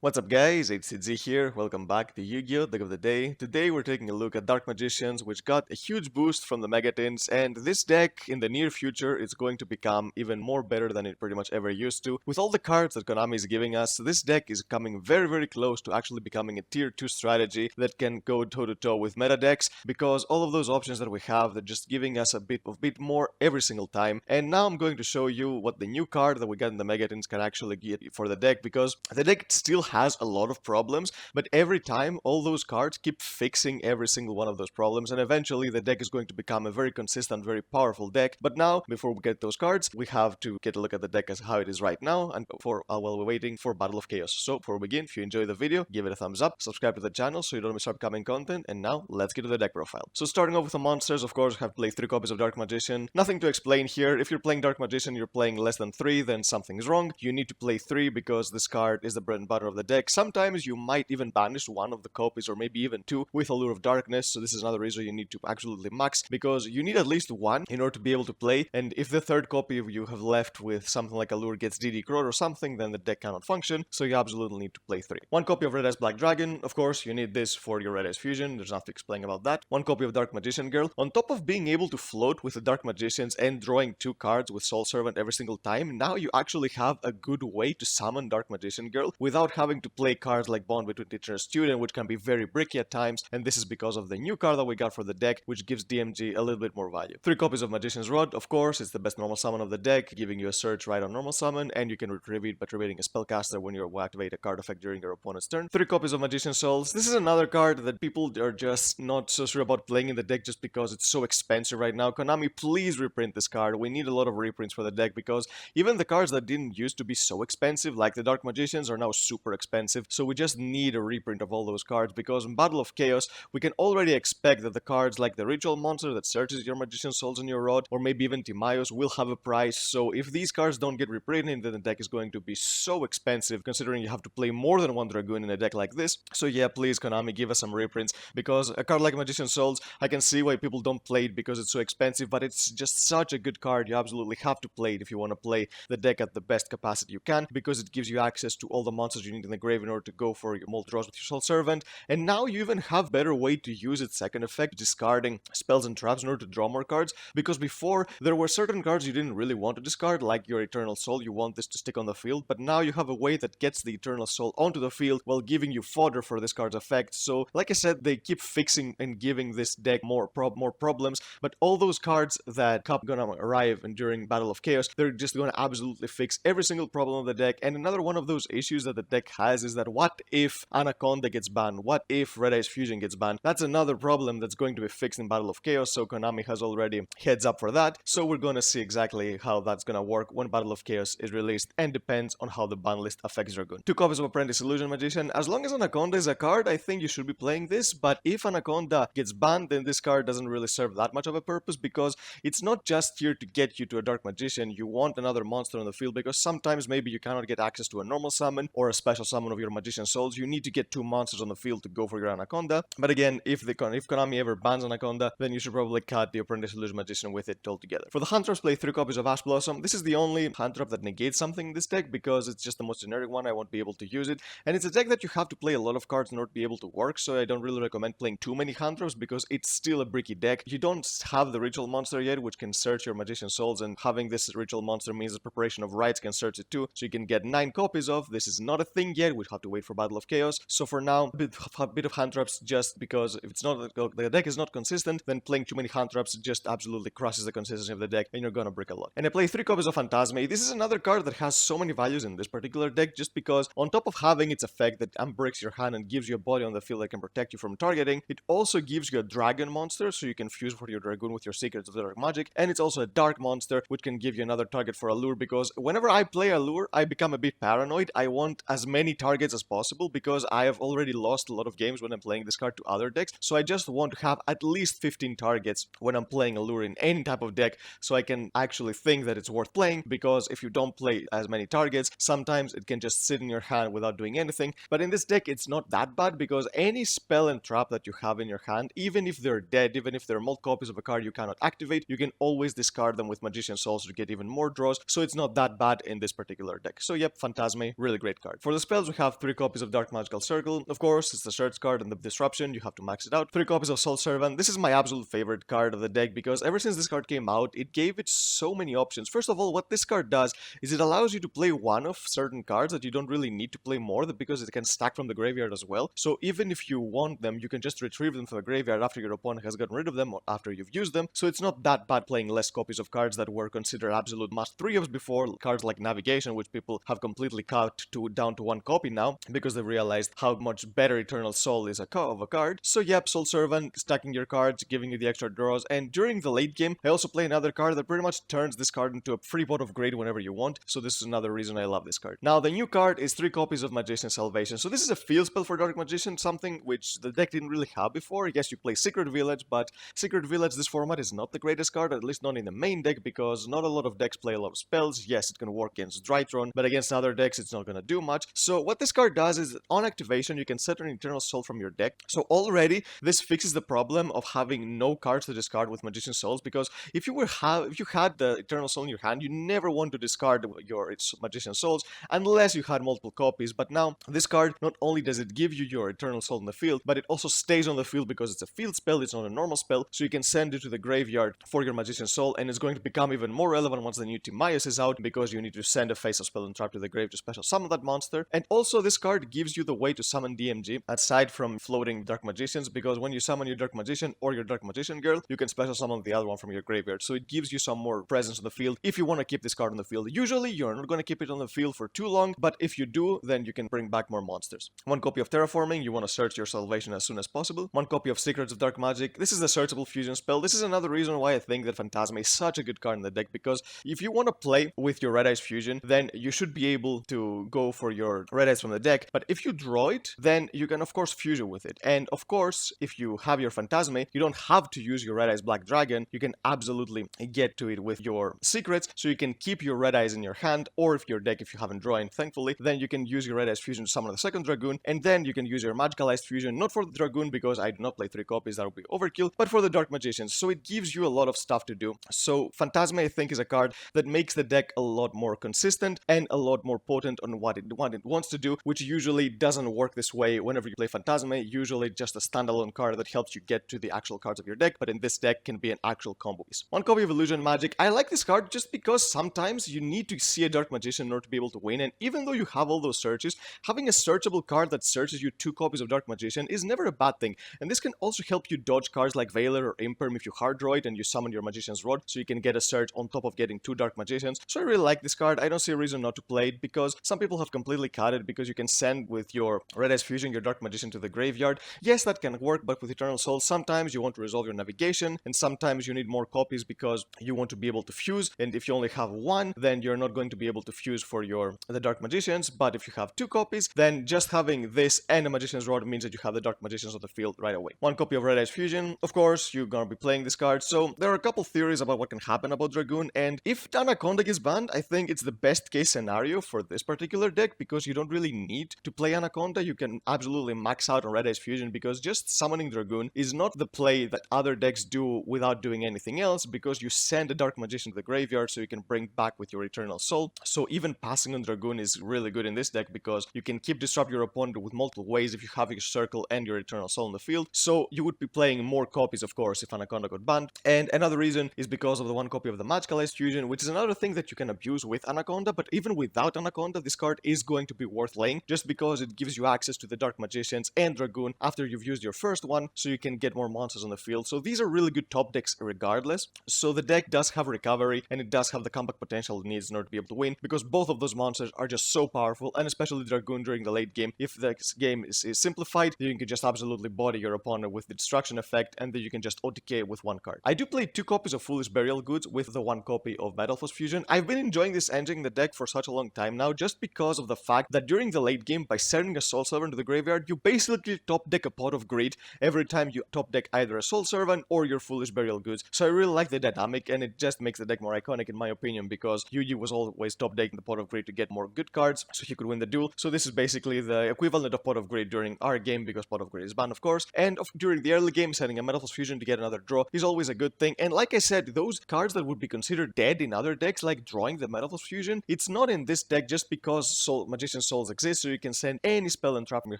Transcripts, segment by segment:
What's up guys, it's Z here, welcome back to Yu-Gi-Oh! Deck of the Day. Today we're taking a look at Dark Magicians, which got a huge boost from the Megatins, and this deck in the near future is going to become even more better than it pretty much ever used to. With all the cards that Konami is giving us, this deck is coming very close to actually becoming a tier 2 strategy that can go toe-to-toe with meta decks, because all of those options that we have, they're just giving us a bit more every single time. And now I'm going to show you what the new card that we got in the Megatins can actually get for the deck, because the deck still has a lot of problems, but every time all those cards keep fixing every single one of those problems, and eventually the deck is going to become a very consistent, very powerful deck. But now, before we get those cards, we have to get a look at the deck as how it is right now, and while we're waiting for Battle of Chaos. So before we begin, if you enjoy the video, give it a thumbs up, subscribe to the channel so you don't miss upcoming content, and now let's get to the deck profile. So starting off with the monsters, of course, we have played 3 copies of Dark Magician. Nothing to explain here. If you're playing Dark Magician, you're playing less than 3, then something is wrong. You need to play 3 because this card is the bread and butter of the deck. Sometimes you might even banish one of the copies or maybe even 2 with Allure of Darkness, so this is another reason you need to absolutely max, because you need at least 1 in order to be able to play, and if the third copy you have left with something like Allure gets DD Crowd or something, then the deck cannot function, so you absolutely need to play 3. 1 copy of Red Eyes Black Dragon, of course, you need this for your Red Eyes Fusion, there's nothing to explain about that. 1 copy of Dark Magician Girl. On top of being able to float with the Dark Magicians and drawing 2 cards with Soul Servant every single time, now you actually have a good way to summon Dark Magician Girl without having to play cards like Bond between Teacher and Student, which can be very bricky at times, and this is because of the new card that we got for the deck, which gives DMG a little bit more value. 3 copies of Magician's Rod, of course, it's the best normal summon of the deck, giving you a search right on normal summon, and you can retrieve it by activating a spellcaster when you activate a card effect during your opponent's turn. 3 copies of Magician's Souls. This is another card that people are just not so sure about playing in the deck just because it's so expensive right now. Konami, please reprint this card. We need a lot of reprints for the deck, because even the cards that didn't used to be so expensive, like the Dark Magicians, are now super expensive, so we just need a reprint of all those cards, because in Battle of Chaos, we can already expect that the cards like the Ritual Monster that searches your Magician's Souls in your Rod, or maybe even Timaeus, will have a price, so if these cards don't get reprinted, then the deck is going to be so expensive, considering you have to play more than 1 Dragoon in a deck like this. So yeah, please Konami, give us some reprints, because a card like Magician's Souls, I can see why people don't play it because it's so expensive, but it's just such a good card. You absolutely have to play it if you want to play the deck at the best capacity you can, because it gives you access to all the monsters you need in the grave in order to go for your multi draws with your Soul Servant, and now you even have better way to use its second effect, discarding spells and traps in order to draw more cards, because before there were certain cards you didn't really want to discard, like your Eternal Soul. You want this to stick on the field, but now you have a way that gets the Eternal Soul onto the field while giving you fodder for this card's effect. So like I said, they keep fixing and giving this deck more problems, but all those cards that gonna arrive and during Battle of Chaos, they're just gonna absolutely fix every single problem of the deck. And another one of those issues that the deck has is that what if Anaconda gets banned? What if Red Eyes Fusion gets banned? That's another problem that's going to be fixed in Battle of Chaos, so Konami has already heads up for that, so we're gonna see exactly how that's gonna work when Battle of Chaos is released, and depends on how the ban list affects Dragoon. 2 copies of Apprentice Illusion Magician. As long as Anaconda is a card, I think you should be playing this, but if Anaconda gets banned, then this card doesn't really serve that much of a purpose, because it's not just here to get you to a Dark Magician. You want another monster on the field, because sometimes maybe you cannot get access to a normal summon or a special summon of your Magician's Souls. You need to get 2 monsters on the field to go for your Anaconda. But again, if Konami ever bans Anaconda, then you should probably cut the Apprentice Illusion Magician with it altogether. For the hand traps, play 3 copies of Ash Blossom. This is the only hand trap that negates something in this deck, because it's just the most generic one. I won't be able to use it, and it's a deck that you have to play a lot of cards in order to be able to work, so I don't really recommend playing too many hand traps, because it's still a bricky deck. You don't have the Ritual Monster yet, which can search your Magician's Souls, and having this Ritual Monster means the Preparation of Rites can search it too, so you can get 9 copies of. This is not a thing yet, we have to wait for Battle of Chaos, so for now, a bit of hand traps, just because if it's not, the deck is not consistent, then playing too many hand traps just absolutely crushes the consistency of the deck, and you're gonna brick a lot. And I play 3 copies of Phantasme. This is another card that has so many values in this particular deck, just because on top of having its effect that unbricks your hand and gives you a body on the field that can protect you from targeting, it also gives you a dragon monster, so you can fuse for your Dragoon with your Secrets of the Dark Magic, and it's also a dark monster, which can give you another target for Allure, because whenever I play Allure, I become a bit paranoid. I want as many targets as possible, because I have already lost a lot of games when I'm playing this card to other decks, so I just want to have at least 15 targets when I'm playing Allure in any type of deck, so I can actually think that it's worth playing, because if you don't play as many targets, sometimes it can just sit in your hand without doing anything. But in this deck, it's not that bad, because any spell and trap that you have in your hand, even if they're dead, even if they're multiple copies of a card you cannot activate, you can always discard them with Magician's Souls to get even more draws, so it's not that bad in this particular deck. So yep, Phantasme, really great card. For the spells, we have 3 copies of Dark Magical Circle. Of course, it's the search card and the disruption, you have to max it out. 3 copies of Soul Servant. This is my absolute favorite card of the deck because ever since this card came out, it gave it so many options. First of all, what this card does is it allows you to play one of certain cards that you don't really need to play more because it can stack from the graveyard as well. So even if you want them, you can just retrieve them from the graveyard after your opponent has gotten rid of them or after you've used them. So it's not that bad playing less copies of cards that were considered absolute must 3-ofs before, cards like Navigation, which people have completely cut down to 1 copy now because they realized how much better Eternal Soul is of a card. So yep, Soul Servant, stacking your cards, giving you the extra draws, and during the late game, I also play another card that pretty much turns this card into a free pot of greed whenever you want, so this is another reason I love this card. Now, the new card is 3 copies of Magician's Salvation. So this is a field spell for Dark Magician, something which the deck didn't really have before. Yes, you play Secret Village, but Secret Village, this format, is not the greatest card, at least not in the main deck, because not a lot of decks play a lot of spells. Yes, it can work against Drytron, but against other decks, it's not gonna do much. So what this card does is, on activation, you can set an Eternal Soul from your deck. So already, this fixes the problem of having no cards to discard with Magician's Souls, because if you had the Eternal Soul in your hand, you never want to discard your Magician's Souls unless you had multiple copies. But now, this card, not only does it give you your Eternal Soul in the field, but it also stays on the field because it's a field spell, it's not a normal spell, so you can send it to the graveyard for your Magician's Soul, and it's going to become even more relevant once the new Timaeus is out, because you need to send a face of spell and trap to the grave to special summon that monster. And also, this card gives you the way to summon DMG, aside from floating Dark Magicians, because when you summon your Dark Magician or your Dark Magician girl, you can special summon the other one from your graveyard, so it gives you some more presence on the field if you want to keep this card on the field. Usually, you're not going to keep it on the field for too long, but if you do, then you can bring back more monsters. 1 copy of Terraforming, you want to search your Salvation as soon as possible. 1 copy of Secrets of Dark Magic. This is the searchable fusion spell. This is another reason why I think that Phantasma is such a good card in the deck, because if you want to play with your Red Eyes Fusion, then you should be able to go for your Red Eyes from the deck, but if you draw it, then you can of course fusion with it. And of course, if you have your Phantasma, you don't have to use your Red Eyes Black Dragon. You can absolutely get to it with your Secrets, so you can keep your Red Eyes in your hand, or if your deck, if you haven't drawn, thankfully, then you can use your Red Eyes Fusion to summon the second Dragoon, and then you can use your Magicalized Fusion, not for the Dragoon because I do not play 3 copies, that would be overkill, but for the Dark Magicians, so it gives you a lot of stuff to do. So Phantasma, I think, is a card that makes the deck a lot more consistent and a lot more potent on what it wants to do, which usually doesn't work this way whenever you play Phantasma. Usually just a standalone card that helps you get to the actual cards of your deck, but in this deck can be an actual combo piece. 1 copy of Illusion Magic. I like this card just because sometimes you need to see a Dark Magician in order to be able to win, and even though you have all those searches, having a searchable card that searches you 2 copies of Dark Magician is never a bad thing, and this can also help you dodge cards like Veiler or Imperm if you hard draw it and you summon your Magician's Rod, so you can get a search on top of getting 2 Dark Magicians. So I really like this card. I don't see a reason not to play it, because some people have completely cut it because you can send with your Red Eyes Fusion your Dark Magician to the graveyard. Yes, that can work, but with Eternal Soul, sometimes you want to resolve your Navigation, and sometimes you need more copies because you want to be able to fuse, and if you only have 1, then you're not going to be able to fuse for the Dark Magicians, but if you have 2 copies, then just having this and a Magician's Rod means that you have the Dark Magicians on the field right away. 1 copy of Red Eyes Fusion. Of course, you're gonna be playing this card, so there are a couple theories about what can happen about Dragoon, and if Anaconda gets banned, I think it's the best case scenario for this particular deck, because you don't really need to play Anaconda. You can absolutely max out on Red Eyes Fusion, because just summoning Dragoon is not the play that other decks do without doing anything else, because you send a Dark Magician to the graveyard so you can bring back with your Eternal Soul. So even passing on Dragoon is really good in this deck, because you can keep disrupt your opponent with multiple ways if you have your Circle and your Eternal Soul in the field. So you would be playing more copies, of course, if Anaconda got banned. And another reason is because of the 1 copy of the Magicalized Fusion, which is another thing that you can abuse with Anaconda, but even without Anaconda, this card is going to be worth playing, just because it gives you access to the Dark Magicians and Dragoon after you've used your first one, so you can get more monsters on the field. So these are really good top decks regardless. So the deck does have recovery, and it does have the comeback potential it needs in order to be able to win, because both of those monsters are just so powerful, and especially Dragoon during the late game. If the game is simplified, you can just absolutely body your opponent with the destruction effect, and then you can just OTK with 1 card. I do play 2 copies of Foolish Burial Goods with the 1 copy of Metalphos Fusion. I've been enjoying this engine in the deck for such a long time now, just because of the fact that during the late game, by sending a Soul Servant to the graveyard, you basically top deck a Pot of Greed every time you top deck either a Soul Servant or your Foolish Burial Goods. So I really like the dynamic, and it just makes the deck more iconic in my opinion, because Yugioh was always top decking the Pot of Greed to get more good cards, so he could win the duel. So this is basically the equivalent of Pot of Greed during our game, because Pot of Greed is banned, of course. And during the early game, sending a Metalphos Fusion to get another draw is always a good thing. And like I said, those cards that would be considered dead in other decks, like drawing the Metalphos Fusion, it's not in this deck just because Magician's Magician Souls exist, so you can send any spell and trap from your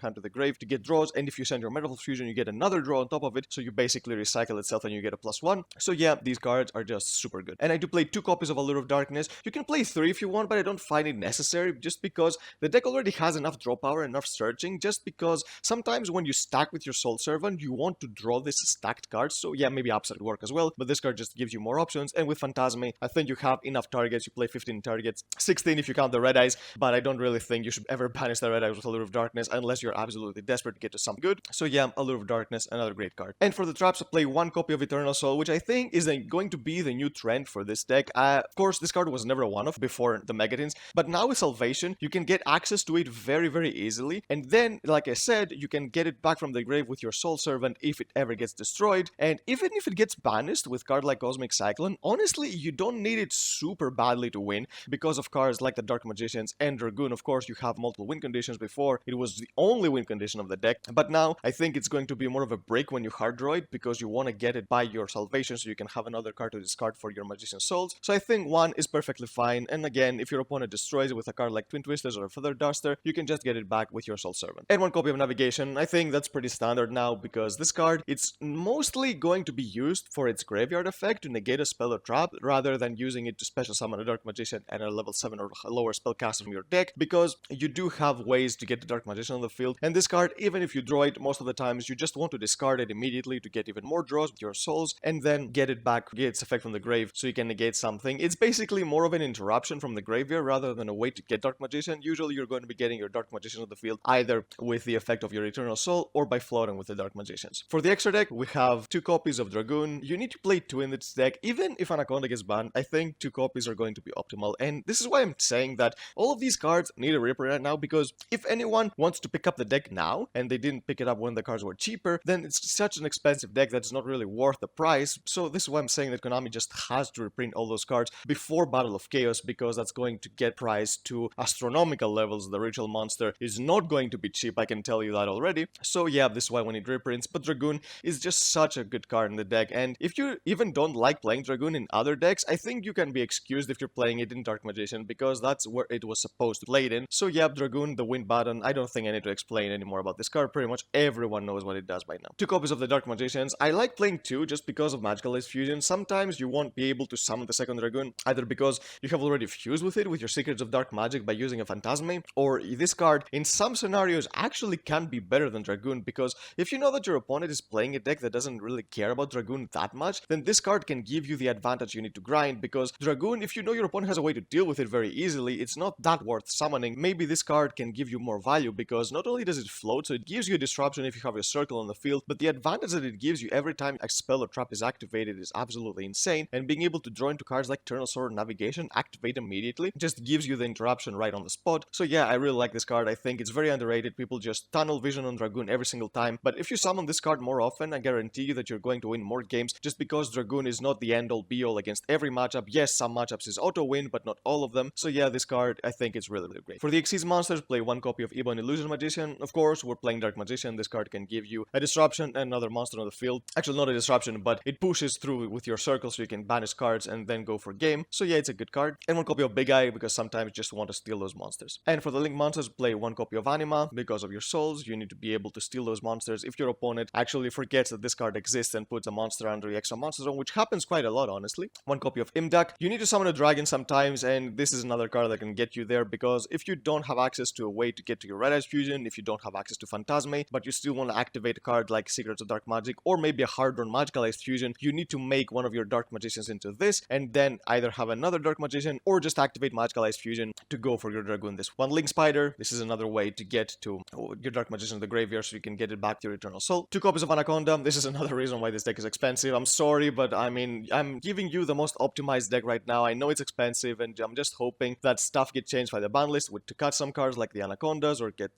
hand to the grave to get draws, and if you send your Metal Fusion, you get another draw on top of it, so you basically recycle itself and you get a +1. So yeah, these cards are just super good. And I do play 2 copies of Allure of Darkness. You can play 3 if you want, but I don't find it necessary, just because the deck already has enough draw power, enough searching, just because sometimes when you stack with your Soul Servant, you want to draw this stacked card, so yeah, maybe Upset would work as well, but this card just gives you more options, and with Phantasme, I think you have enough targets. You play 15 targets, 16 if you count the Red Eyes, but I don't really think you should ever banish the Red Eyes with Allure of Darkness unless you're absolutely desperate to get to something good. So yeah, Allure of Darkness, another great card. And for the traps, I play 1 copy of Eternal Soul, which I think is going to be the new trend for this deck. Of course, this card was never a one-off before the Megatins, but now with Salvation, you can get access to it very, very easily, and then, like I said, you can get it back from the grave with your Soul Servant if it ever gets destroyed, and even if it gets banished with card like Cosmic Cyclone, honestly, you don't need it super badly to win, because of cards like the Dark Magicians and Dragoon. Of course, you have multiple win conditions. Before, it was the only win condition of the deck, but now I think it's going to be more of a break when you hard draw it, because you want to get it by your Salvation so you can have another card to discard for your Magician Souls. So I think 1 is perfectly fine, and again, if your opponent destroys it with a card like Twin Twisters or a Feather Duster, you can just get it back with your Soul Servant. And 1 copy of Navigation, I think that's pretty standard now, because this card, it's mostly going to be used for its graveyard effect to negate a spell or trap, rather than using it to special summon a Dark Magician and a level 7 or lower spellcaster from your deck, because you do have ways to get the Dark Magician on the field, and this card, even if you draw it, most of the times you just want to discard it immediately to get even more draws with your souls, and then get it back, get its effect from the grave, so you can negate something. It's basically more of an interruption from the graveyard rather than a way to get Dark Magician. Usually you're going to be getting your Dark Magician on the field either with the effect of your Eternal Soul or by floating with the Dark Magicians. For the extra deck, we have 2 copies of Dragoon. You need to play 2 in this deck. Even if Anaconda gets banned, I think 2 copies are going to be optimal, and this is why I'm saying that all of these cards need a reprint right now, because if anyone wants to pick up the deck now, and they didn't pick it up when the cards were cheaper, then it's such an expensive deck that's not really worth the price. So this is why I'm saying that Konami just has to reprint all those cards before Battle of Chaos, because that's going to get priced to astronomical levels. The Ritual Monster is not going to be cheap, I can tell you that already. So yeah, this is why we need reprints, but Dragoon is just such a good card in the deck, and if you even don't like playing Dragoon in other decks, I think you can be excused if you're playing it in Dark Magician, because that's where it was supposed to play it in. So yeah, Dragoon, the win button, I don't think I need to explain anymore about this card. Pretty much everyone knows what it does by now. 2 copies of the Dark Magicians. I like playing 2 just because of Magical Ice Fusion. Sometimes you won't be able to summon the second Dragoon, either because you have already fused with it with your Secrets of Dark Magic by using a Phantasme, or this card in some scenarios actually can be better than Dragoon, because if you know that your opponent is playing a deck that doesn't really care about Dragoon that much, then this card can give you the advantage you need to grind, because Dragoon, if you know your opponent has a way to deal with it very easily, it's not that worth summoning. Maybe this card can give you more value, because not only does it float, so it gives you a disruption if you have your circle on the field, but the advantage that it gives you every time a spell or trap is activated is absolutely insane, and being able to draw into cards like Eternal Sword Navigation, activate immediately, just gives you the interruption right on the spot. So yeah, I really like this card. I think it's very underrated. People just tunnel vision on Dragoon every single time, but if you summon this card more often, I guarantee you that you're going to win more games, just because Dragoon is not the end-all be-all against every matchup. Yes, some matchups is auto-win, but not all of them. So yeah, this card, I think it's really, really great. For the Xyz monsters, play 1 copy of Ebon Illusion Magician. Of course, we're playing Dark Magician. This card can give you a disruption and another monster on the field. Actually, not a disruption, but it pushes through with your circle so you can banish cards and then go for game. So yeah, it's a good card. And 1 copy of Big Eye, because sometimes you just want to steal those monsters. And for the Link monsters, play 1 copy of Anima. Because of your souls, you need to be able to steal those monsters if your opponent actually forgets that this card exists and puts a monster under the extra monster zone, which happens quite a lot, honestly. 1 copy of Imdak. You need to summon a dragon sometimes, and this is another card that can get you there, because if you don't have access to a way to get to your Red Eyes Fusion, if you don't have access to Phantasme, but you still want to activate a card like Secrets of Dark Magic, or maybe a hard-run Magical Ice Fusion, you need to make one of your Dark Magicians into this, and then either have another Dark Magician, or just activate Magical Ice Fusion to go for your Dragoon. This 1 Link Spider, this is another way to get to your Dark Magician in the graveyard so you can get it back to your Eternal Soul. 2 copies of Anaconda, this is another reason why this deck is expensive. I'm sorry, but I mean, I'm giving you the most optimized deck right now. I know it's expensive, and I'm just hoping that stuff get changed by the ban list to cut some cards like the Anacondas, or get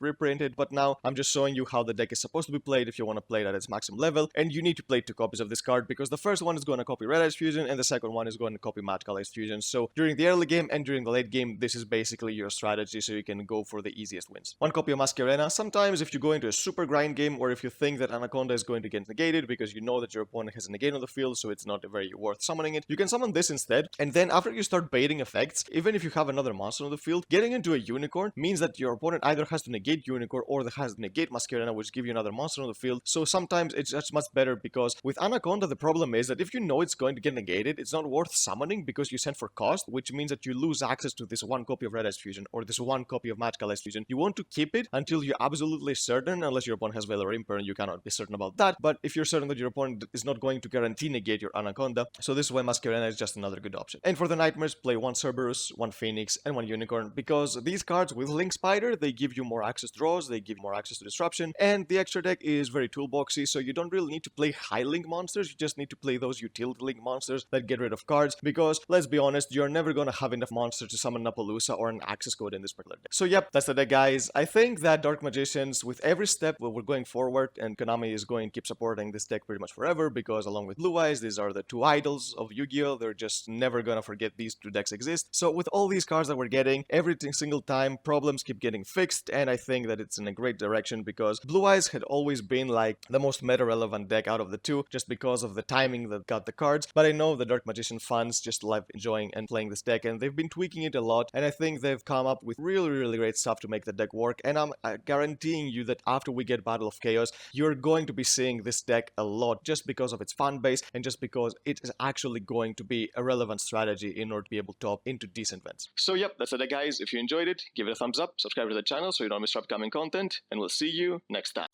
reprinted, but now I'm just showing you how the deck is supposed to be played if you want to play it at its maximum level, and you need to play 2 copies of this card, because the first one is going to copy Red Eyes Fusion, and the second one is going to copy Magical Ice Fusion. So during the early game and during the late game, this is basically your strategy, so you can go for the easiest wins. 1 copy of Mask Arena. Sometimes if you go into a super grind game, or if you think that Anaconda is going to get negated because you know that your opponent has a negate on the field, so it's not very worth summoning it, you can summon this instead, and then after you start baiting effects, even if you have another monster on the field, getting into into a Unicorn means that your opponent either has to negate Unicorn or has to negate Masquerena, which give you another monster on the field. So sometimes it's just much better, because with Anaconda the problem is that if you know it's going to get negated, it's not worth summoning because you send for cost, which means that you lose access to this one copy of Red Ice Fusion or this one copy of Magical Ice Fusion. You want to keep it until you're absolutely certain, unless your opponent has Veil or Imper and you cannot be certain about that, but if you're certain that your opponent is not going to guarantee negate your Anaconda, so this is why Masquerena is just another good option. And for the Nightmares, play one Cerberus, one Phoenix, and one Unicorn, because these cards with Link Spider, they give you more access to draws, they give more access to disruption, and the extra deck is very toolboxy, so you don't really need to play high Link monsters, you just need to play those utility Link monsters that get rid of cards, because let's be honest, you're never gonna have enough monsters to summon Napaloosa or an access code in this particular deck. So yep, that's the deck, guys. I think that Dark Magicians, with every step we're going forward, and Konami is going to keep supporting this deck pretty much forever, because along with Blue Eyes, these are the two idols of Yu-Gi-Oh! They're just never gonna forget these two decks exist. So with all these cards that we're getting, every single time, problems keep getting fixed, and I think that it's in a great direction, because Blue Eyes had always been like the most meta-relevant deck out of the two, just because of the timing that got the cards, but I know the Dark Magician fans just love enjoying and playing this deck, and they've been tweaking it a lot, and I think they've come up with really great stuff to make the deck work, and I'm guaranteeing you that after we get Battle of Chaos, you're going to be seeing this deck a lot, just because of its fan base, and just because it is actually going to be a relevant strategy in order to be able to opt into decent events. So yep, that's it, guys. If you enjoyed it, give it a thumbs up, subscribe to the channel so you don't miss upcoming content, and we'll see you next time.